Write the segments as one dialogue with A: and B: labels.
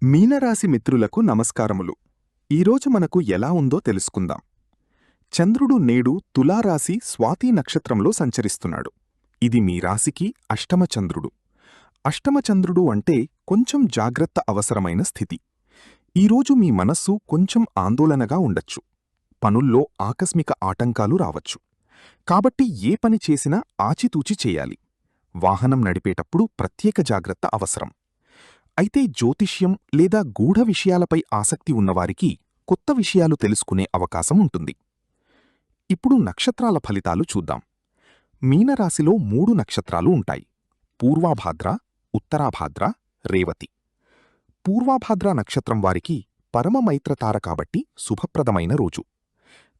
A: మీనరాశి మిత్రులకు నమస్కారములు. ఈరోజు మనకు ఎలా ఉందో తెలుసుకుందాం. చంద్రుడు నేడు తులారాశి స్వాతి నక్షత్రంలో సంచరిస్తున్నాడు. ఇది మీ రాశికి అష్టమ చంద్రుడు. అష్టమ చంద్రుడు అంటే కొంచెం జాగ్రత్త అవసరమైన స్థితి. ఈరోజు మీ మనస్సు కొంచెం ఆందోళనగా ఉండొచ్చు. పనుల్లో ఆకస్మిక ఆటంకాలు రావచ్చు. కాబట్టి ఏ పని చేసినా ఆచితూచి చేయాలి. వాహనం నడిపేటప్పుడు ప్రత్యేక జాగ్రత్త అవసరం. అయితే జ్యోతిష్యం లేదా గూఢ విషయాలపై ఆసక్తి ఉన్నవారికి కొత్త విషయాలు తెలుసుకునే అవకాశం ఉంటుంది. ఇప్పుడు నక్షత్రాల ఫలితాలు చూద్దాం. మీనరాశిలో 3 నక్షత్రాలు ఉంటాయి: పూర్వాభాద్ర, ఉత్తరాభాద్ర, రేవతి. పూర్వాభాద్ర నక్షత్రం వారికి పరమమైత్రతార కాబట్టి శుభప్రదమైన రోజు.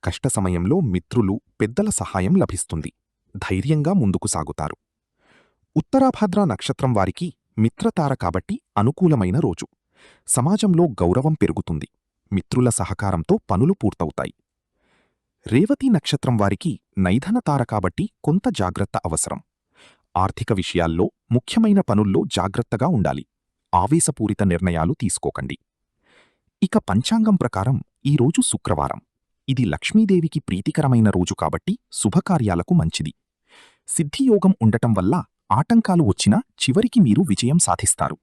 A: కష్ట సమయంలో మిత్రులు, పెద్దల సహాయం లభిస్తుంది. ధైర్యంగా ముందుకు సాగుతారు. ఉత్తరాభాద్ర నక్షత్రం వారికి మిత్రతార కాబట్టి అనుకూలమైన రోజు. సమాజంలో గౌరవం పెరుగుతుంది. మిత్రుల సహకారంతో పనులు పూర్తవుతాయి. రేవతి నక్షత్రం వారికి నైధనతార కాబట్టి కొంత జాగ్రత్త అవసరం. ఆర్థిక విషయాల్లో, ముఖ్యమైన పనుల్లో జాగ్రత్తగా ఉండాలి. ఆవేశపూరిత నిర్ణయాలు తీసుకోకండి. ఇక పంచాంగం ప్రకారం ఈరోజు శుక్రవారం. ఇది లక్ష్మీదేవికి ప్రీతికరమైన రోజు కాబట్టి శుభకార్యాలకు మంచిది. సిద్ధియోగం ఉండటం వల్ల ఆటంకాలు వచ్చినా చివరికి మీరు విజయం సాధిస్తారు.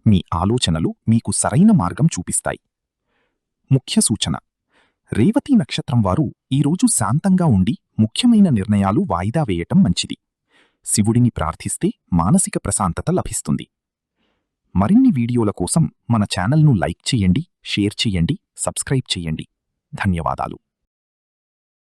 A: మీ ఆలోచనలు మీకు సరైన మార్గం చూపిస్తాయి. ముఖ్య సూచన: రేవతి నక్షత్రం వారు ఈరోజు శాంతంగా ఉండి ముఖ్యమైన నిర్ణయాలు వాయిదా వేయటం మంచిది. శివుడిని ప్రార్థిస్తే మానసిక ప్రశాంతత లభిస్తుంది. మరిన్ని వీడియోల కోసం మన ఛానల్ను లైక్ చేయండి, షేర్ చేయండి, సబ్స్క్రైబ్ చేయండి. ధన్యవాదాలు.